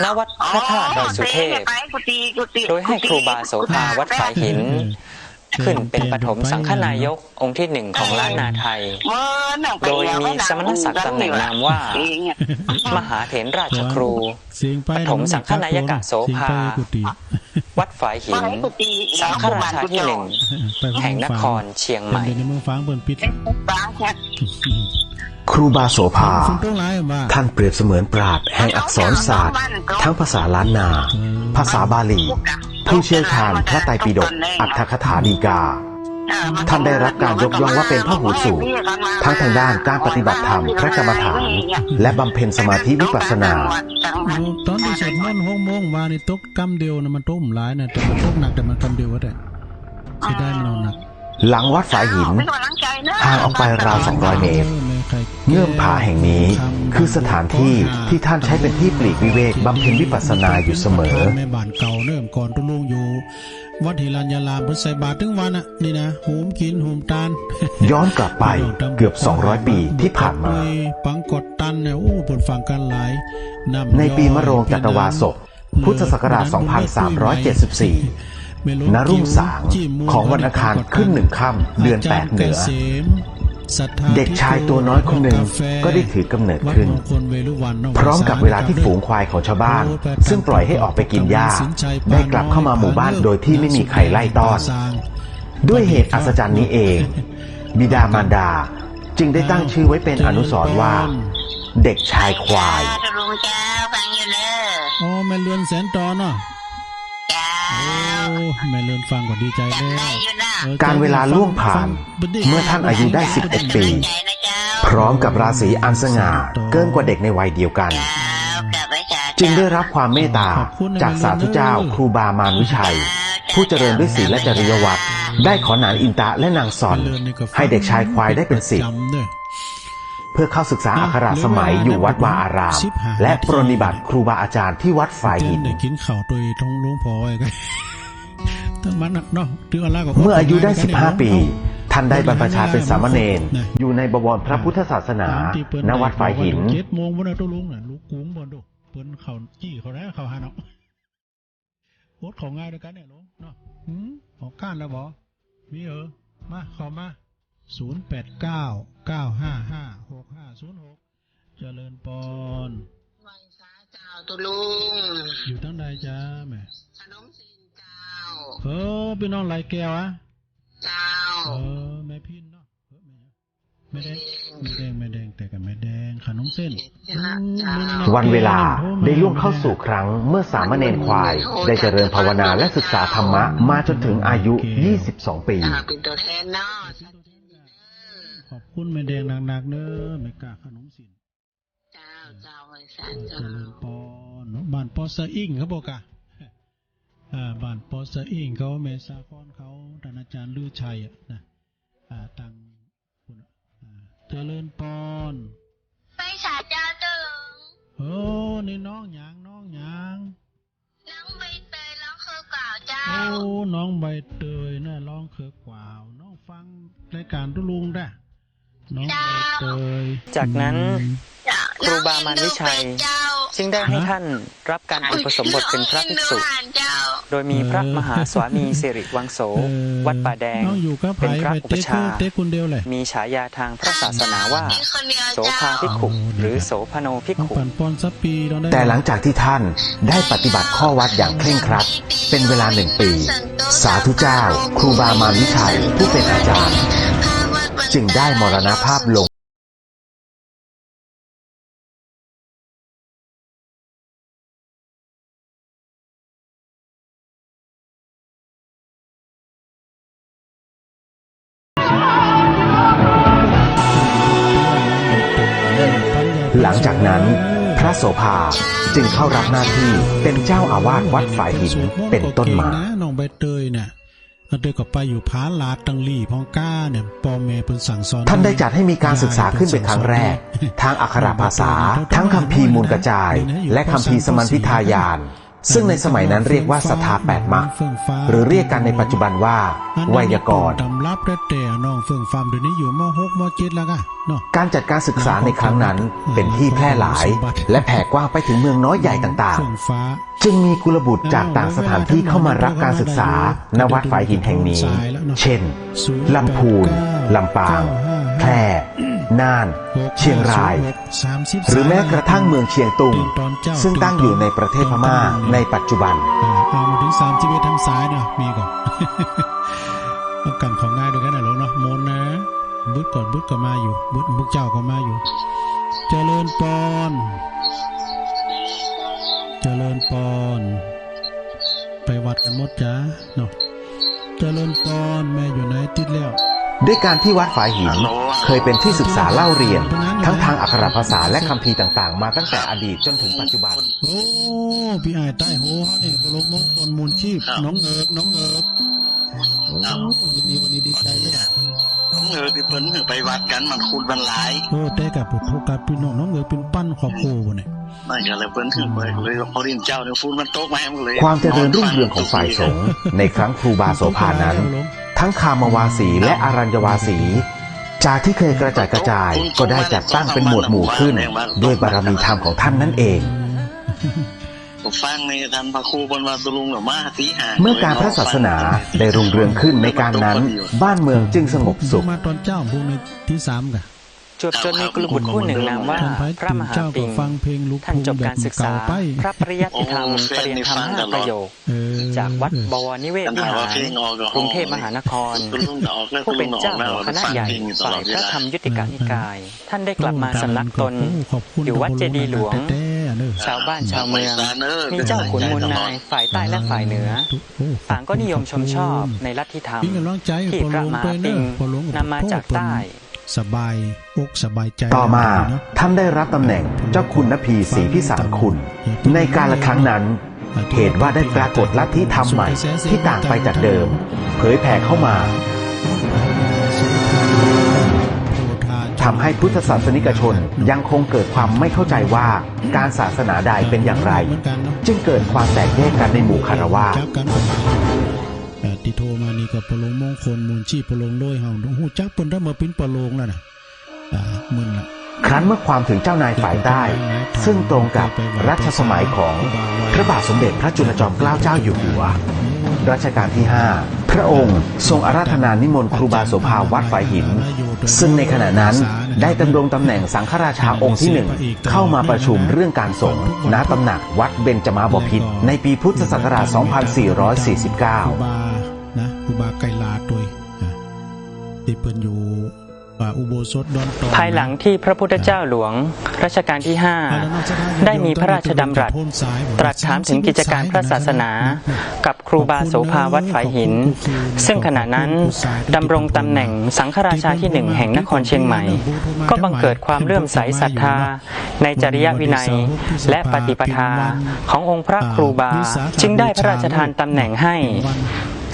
ณ วัดพระธาตุดอยสุเทพ โดยให้ครูบาโสภาวัดฝายหิน ขึ้นเป็นปฐมสังฆนายกองค์ที่ 1 ของล้านนาไทย โดยมีสมณศักดิ์ตำแหน่งนามว่า มหาเถรราชครูปฐมสังฆนายกโสภาวัดฝายหิน สังฆราชาที่ 1 แห่งนครเชียงใหม่ ครูบาโสภา ท่านเปรียบเสมือนปราชญ์แห่งอักษรศาสตร์ ทั้งภาษาล้านนา ภาษาบาลี ผู้เชี่ยวชาญพระไตรปิฎกอัตถกถาฎีกา ท่านได้รับการยกย่องว่าเป็นพหูสูตรทั้งทางด้านการปฏิบัติธรรมพระกรรมฐาน และบำเพ็ญสมาธิวิปัสสนา ตอนที่เสร็จม่อน6 โมงมานี่ตกกำเดียวนะมันต้มหลายนะแต่มันตกหนักแต่มันกำเดียวก็ได้ใช้ได้มันเอาหนัก หลังวัดฝายหินห่างออกไปราว200 เมตร เงื่อมผาแห่งนี้คือสถานที่ที่ท่านใช้เป็นที่ปลีกวิเวกบำเพ็ญวิปัสสนาอยู่เสมอ แม่บ้านเก่าเนิ่มก่อนตุลุงอยู่วัดหิรัญญารามเพิ่นใส่บาตรถึงวันอ่ะนี่นะโหมกินโหมตาล ย้อนกลับไปเกือบ200 ปีที่ผ่านมา ปังกดตันเนี่ยโอ้เพิ่นฟังกันหลาย ในปีมะโรงจัตวาสก พุทธศักราช 2374 ณ รุ่งสางของวันอังคารขึ้น1 ค่ำเดือน 8 เหนือ เด็กชายตัวน้อยคนหนึ่งก็ได้ถือกำเนิดขึ้น พร้อมกับเวลาที่ฝูงควายของชาวบ้านซึ่งปล่อยให้ออกไปกินหญ้าได้กลับเข้ามาหมู่บ้านโดยที่ไม่มีใครไล่ต้อน ด้วยเหตุอัศจรรย์นี้เอง บิดามารดาจึงได้ตั้งชื่อไว้เป็นอนุสรณ์ว่า เด็กชายควาย ตะลุงเจ้าฟังอยู่เด้อ อ๋อแม่เลือนแสนตอนเนาะ จ้า โอ้แม่เลือนฟังก็ดีใจแล้ว ได้อยู่นะ การเวลาล่วงผ่าน เมื่อท่านอายุได้ 11 ปี พร้อมกับราศีอันสง่าเกินกว่าเด็กในวัยเดียวกัน จึงได้รับความเมตตาจากสาธุเจ้าครูบามารวิชัย ผู้เจริญด้วยศีลและจริยวัตรได้ขอนานอินตะและนางซอนให้เด็กชายควายได้เป็นศิษย์เพื่อเข้าศึกษาอักขระสมัยอยู่วัดวาอาราม และปรนนิบัติครูบาอาจารย์ที่วัดฝ่ายหิน ได้กินข้าวตัวท้องหลวงพ่อไอ้กันทั้งมันเนาะถืออะไรก็ เมื่ออายุได้ 15 ปี ท่านได้บรรพชาเป็นสามเณรอยู่ในบวรพระพุทธศาสนาณวัดฝ่ายหิน 7 โมงบ่ได้ตัวลุงน่ะลูกกุ้งบ่ดูเปิ้นเขาจี้เขาได้เขาหาเนาะโคตรของง่ายด้วยกันเนี่ยลุงเนาะออกก้านแล้วบ่มีมาเข้ามา0899556506เจริญปอน ไหวสาเจ้าตะลุง อยู่ตั้งใดจ้าแม่ ขนมจีนเจ้า พี่น้องไหลแก้วอะ เจ้า แม่พินเนาะไม่แดงแต่กันไม่แดงขนมเส้น วันเวลาได้ล่วงเข้าสู่ครั้งเมื่อสามเณรควายได้เจริญภาวนาและศึกษาธรรมะมาจนถึงอายุ 22 ปี เป็นตัวแทนเนาะ ขอบคุณแม่แดงหนักๆเด้อแม่กาขนมสิน เจ้าไหวสา เจ เจ้า ริญปอนบ้านปอสะอิ่งเขาบอกอะบ้านปอสะอิ่งเขาแม่สาคอนเขาท่านอาจารย์ลือชัยอะนะตังคุณเจริญปอน ไปสาเจ้าตะลุง นี่น้องหยาง น้องใบเตยร้องคือเก่าเจ้า น้องใบเตยน่ะร้องเคอกว่าวน้องฟังรายการตุลุงได้น้องใบเตย จากนั้นครูบามารวิชัยจึงได้ให้ท่านรับการอุปสมบทเป็นพระภิกษุ โดยมีพระมหาสวามีสิริวังโส วัดป่าแดง น้องอยู่กับ เป็นพระ ไผ่ อุปชฌาย์ เต้คนเดียวเลย มีฉายาทางพระศาสนาว่า โสภาภิกขุหรือโสพโนภิก น้อง ขุ ปั่นปอนซับปีน้องได้ แต่หลังจากที่ท่านได้ปฏิบัติข้อวัดอย่างเคร่งครัดเป็นเวลา1 ปี สาธุเจ้าครูบามารวิชัยผู้เป็นอาจารย์ จึงได้มรณภาพลงหลังจากนั้น พระโสภาจึงเข้ารับหน้าที่เป็นเจ้าอาวาสวัดฝ่ายหินเป็นต้นมา น้องใบเตยเนี่ยเดินก็ไปอยู่ผาลาดตังลี่พองก้าเนี่ยปอเมเป็นสั่งสอน ท่านได้จัดให้มีการศึกษาขึ้นเป็นครั้งแรก ทางอักขระภาษา ทั้งคัมภีร์มูลกระจาย และคัมภีร์สมันพิทายาน ซึ่งในสมัยนั้นเรียกว่าสัทธาแปดมรรคหรือเรียกกันในปัจจุบันว่าไวยากรณ์ ตำรับแต่น้องเฟื่องฟาร์มเดี๋ยวนี้อยู่ม.6 ม.7 แล้วกันเนาะ การจัดการศึกษาในครั้งนั้นเป็นที่แพร่หลาย และแผ่กว้างไปถึงเมืองน้อยใหญ่ต่าง เฟื่องฟ้า ๆ จึงมีกุลบุตรจากต่างสถานที่เข้ามารับการศึกษาณวัดฝ่ายหินแห่งนี้ เช่น ลำพูน ลำปาง แพร่ น่าน เชียงราย หรือแม้กระทั่งเมืองเชียงตุง ซึ่งตั้งอยู่ในประเทศพม่าในปัจจุบัน เอามาถึง31ทางซ้ายเนี่ยมีก่อน เอากันของง่ายด้วยกันนะลูกเนาะมนนะบุตรก่อนบุตรก็มาอยู่บุตรเจ้าก็มาอยู่ เจริญปอนไปวัดกันหมดจ้าเนาะเจริญปอนแม่อยู่ไหนติดแล้ว ด้วยการที่วัดฝายหินเคยเป็นที่ศึกษาเล่าเรียน ทั้งทางอักขระภาษาและคัมภีร์ต่างๆ มาตั้งแต่อดีตจนถึงปัจจุบัน โอ้พี่อายใต้โหเนี่ยพลมงคลมูลชีพน้องเอิกโอ้ยินดีวันนี้ดีใจเลย น้องเอ๋ยเพิ่นไปวัดกันมันคูณมันหลาย แต่กับผมโทรกับพี่น้องเอิกเป็นปั้นขอบโก้เนี่ย นั่นก็เลยเพิ่นขึ้นไปเลยเอาดินเจ้าเนี่ยฟูนมันตกมาให้มันเลย ความเจริญรุ่งเรืองของฝ่ายสงฆ์ในครั้งครูบาโสภานั้น ทั้งคามวาสีและอารัญญวาสี จากที่เคยกระจัดกระจายก็ได้จัดตั้งเป็นหมวดหมู่ขึ้นด้วยบารมีธรรมของท่านนั่นเอง ผมฟังในท่านพระครูบนวาสุลุงหรือมาตีหา เมื่อการพระศาสนาได้รุ่งเรืองขึ้นในการนั้น บ้านเมืองจึงสงบสุข มาตอนเจ้าพวกในที่สามกะ จนมีกุลบุตรผู้หนึ่งนามว่าพระมหาปิงท่านจบการศึกษาพระปริยัติธรรมปริญญาธรรม5 ประโยค จากวัดบวรนิเวศวิหารกรุงเทพมหานคร ผู้เป็นเจ้าหัวคณะใหญ่ฝ่ายพระธรรมยุติกานิกาย ท่านได้กลับมาสำนักตนอยู่วัดเจดีย์หลวง ชาวบ้านชาวเมืองมีเจ้าขุนมูลนายฝ่ายใต้และฝ่ายเหนือต่างก็นิยมชมชอบในลัทธิธรรมที่พระมหาปิงนำมาจากใต้สบายอกสบายใจ ต่อมาท่านได้รับตำแหน่งเจ้าคุณนพีศรีพิสารคุณในการละครั้งนั้นเหตุว่าได้ปรากฏลัทธิธรรมใหม่ที่ต่างไปจากเดิมเผยแผ่เข้ามาทำให้พุทธศาสนิกชนยังคงเกิดความไม่เข้าใจว่าการศาสนาใดเป็นอย่างไรจึงเกิดความแตกแยกกันในหมู่คฤหัสถ์ที่โทรมานี่ก็ปลงมงคลมูลชีพลงโดยเฮาฮู้จักเพิ่นได้มาเป็นปลงแล้วน่ะมึนละครั้นเมื่อความถึงเจ้านายฝ่ายใต้ซึ่งตรงกับรัชสมัยของพระบาทสมเด็จพระจุลจอมเกล้าเจ้าอยู่หัวรัชกาลที่5พระองค์ทรงอาราธนานิมนต์ครูบาโสภาวัดฝายหินซึ่งในขณะนั้นได้ดำรงตำแหน่งสังฆราชาองค์ที่1เข้ามาประชุมเรื่องการสงฆ์ณตำหนักวัดเบญจมาบพิตรในปีพุทธศักราช 2449นะครูบาไกลาโดยที่เพิ่นอยู่อุโบสถดอนตองภายหลังที่พระพุทธเจ้าหลวงรัชกาลที่5ได้มีพระราชดำรัสตรัสถามถึงกิจการพระศาสนากับครูบาโสภาวัดฝายหินซึ่งขณะนั้นดำรงตำแหน่งสังฆราชาที่1แห่งนครเชียงใหม่ก็บังเกิดความเลื่อมใสศรัทธาในจริยวินัยและปฏิปทาขององค์พระครูบาจึงได้พระราชทานตำแหน่งให้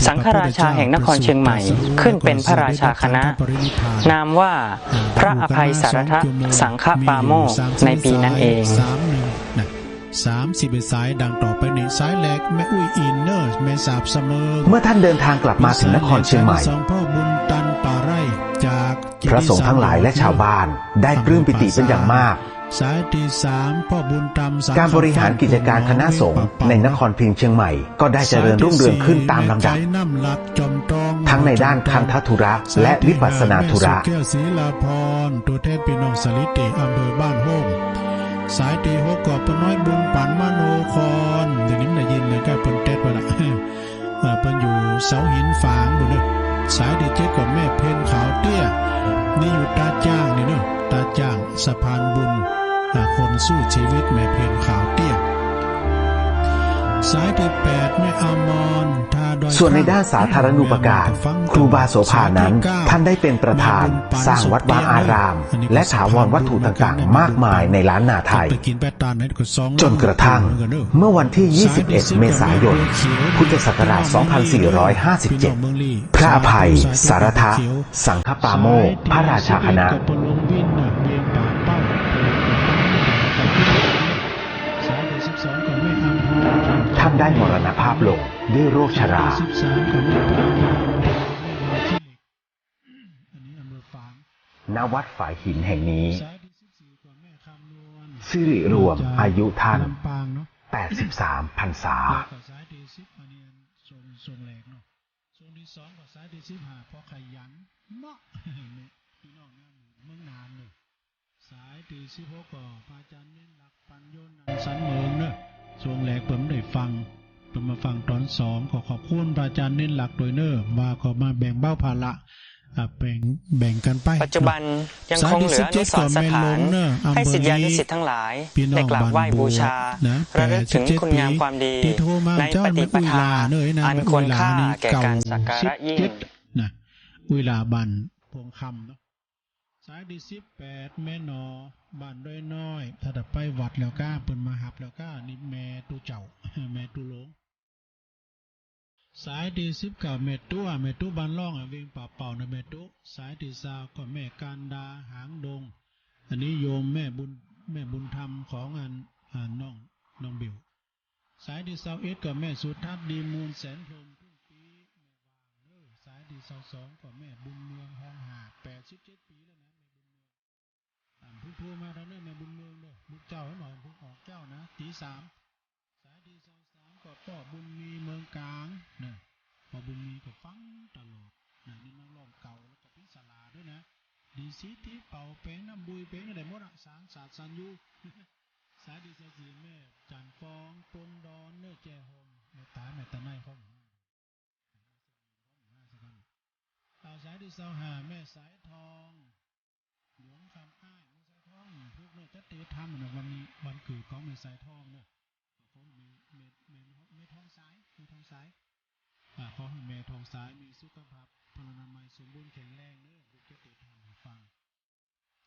สังฆราชาแห่งนครเชียงใหม่ขึ้นเป็นพระราชาคณะนามว่าพระอภัยสารทสังฆปาโมกข์ในปีนั้นเอง30สายดังต่อไปนี้สายแรกแม่อุ้ยอินเนอร์แม่สาบเสมอเมื่อท่านเดินทางกลับมาถึงนครเชียงใหม่พระสงฆ์ทั้งหลายและชาวบ้านได้ปลื้มปิติเป็นอย่างมากสายที่3พ่อบุญธรรมการบริหารกิจการคณะสงฆ์ในนครพิงค์เชียงใหม่ก็ได้เจริญรุ่งเรืองขึ้นตามลำดับทั้งในด้านคันธธุระและวิปัสสนาธุระศรีลาพรตัวแทนพี่น้องสลิติอำเภอบ้านโฮมสายที่6ก็ปน้อยบุญปันมโนครเดี๋ยวนี้ได้ยินเลยก็เพิ่นแต๊ดว่าล่ะเพิ่นอยู่เสาหินฝางบ่เด้อสายที่7ก็แม่เพ็ญขาวเตี้ยนี่อยู่ตาจ้างนี่เด้อตาจ้างสะพานบุญคนสู้ชีวิตแม่เพ็ญขาวเตี้ยสายที่8แม่อมรส่วนในด้านสาธารณูปการครูบาโสภานั้นท่านได้เป็นประธานสร้างวัดวาอารามและถาวรวัตถุต่างๆมากมายในล้านนาไทยจนกระทั่งเมื่อวันที่21เมษายนพุทธศักราช 2457พระอภัยสารทสังฆปาโมกข์พระราชาคณะท่านได้มรณภาพลงด้วยโรคชราณวัดฝายหินแห่งนี้สิริรวมอายุท่าน83 พรรษาสายที่16ก็พระอาจารย์เน้นหลักปัญโยนันสันเมืองเนอะช่วงแรกผมได้ฟังผมมาฟังตอน2ขอบคุณพระอาจารย์เน้นหลักโดยเนอะมาก็มาแบ่งเบาภาระแบ่งกันไปปัจจุบันยังคงเหลืออนุสรณ์สถานให้ศิษยานุศิษย์ทั้งหลายได้กราบไหว้บูชาระลึกถึงคุณงามความดีในปฏิปทาอันควรค่าแก่การสักการะยิ่งนะเวลาบันพวงคำเนาะสายที่18แม่นอบ้านด้วยน้อยถ้าจะไปวัดแล้วก้าเปิ้นมาหับแล้วก้านี่แม่ตู้เจ้าแม่ตู้หลงสายที่19แม่ตู้บ้านล่องเวียงป่าเป่านะแม่ตู้สายที่20ก็แม่การดาหางดงอันนี้โยมแม่บุญธรรมของน้องบิวสายที่21ก็แม่สุทัศน์ดีมูลแสนพรหมทุ่งปีแม่วางสายที่22ก็แม่บุญเมืองห้องหา87ปีแล้วนะผู้มาทางนี้แม่บุญเมืองเด้อบุกเจ้าให้หน่อยบุกออกเจ้านะตี3สาย ก็ป้อบุญมีเมืองกลางเนี่ยป้อบุญมีก็ฟังตลอดนะนี่นักร้องเก่าแล้วก็พิศลาด้วยนะดีซีที่เป่าเพลงน้ำบุยเพลงอะไรหมดอะสางศาสตร์สันยู สายดีเสียแม่จันฟองปงดอนเนื้อแก่หมแม่ตาแม่ตาในห้องเอาสายดีเสาหาแม่สายทองหลวงคำอ้ายแม่สายทองพวกเนี่ยจะเตะทำนะวันนี้วันเกิดของแม่สายทองเนี่ยเขาแม่ทองสายแม่ทองสายขอให้แม่ทองสายมีสุขภาพพลานามัยสมบูรณ์แข็งแรงเนื้อลูกจะเตะทำให้ฟัง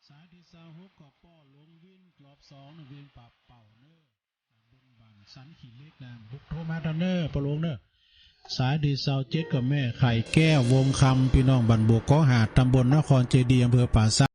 สายที่26ก็ป้อหลวงวินกรอบ2เวียนปราบเป่าเนอร์บนบานสันขีเล็กนามบุกโทรมาทันเนอร์ปะหลวงเนอร์สายที่27กับแม่ไข่แก้ววงคำพี่น้องบันบวกก้อหาดตำบลนครเจดีย์อำเภอป่าซาง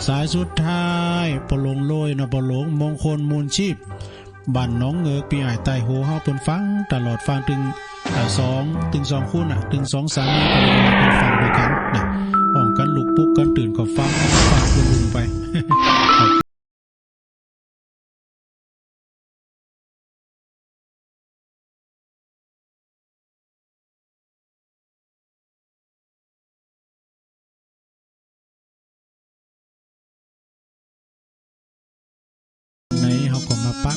สายสุดท้ายปะหลงโรยนะปะหลงมงคลมูลชีพบ้านน้องเงือกปีไอไต้โหเฮาเปิ้นฟังตลอดฟังถึง2คู่น่ะถึง2 3มีปะหลงเปิ้นฟังด้วยกันนะห้องกันลุกปุ๊กกันตื่นก็ฟังลุงไปในเฮาก็มาปัก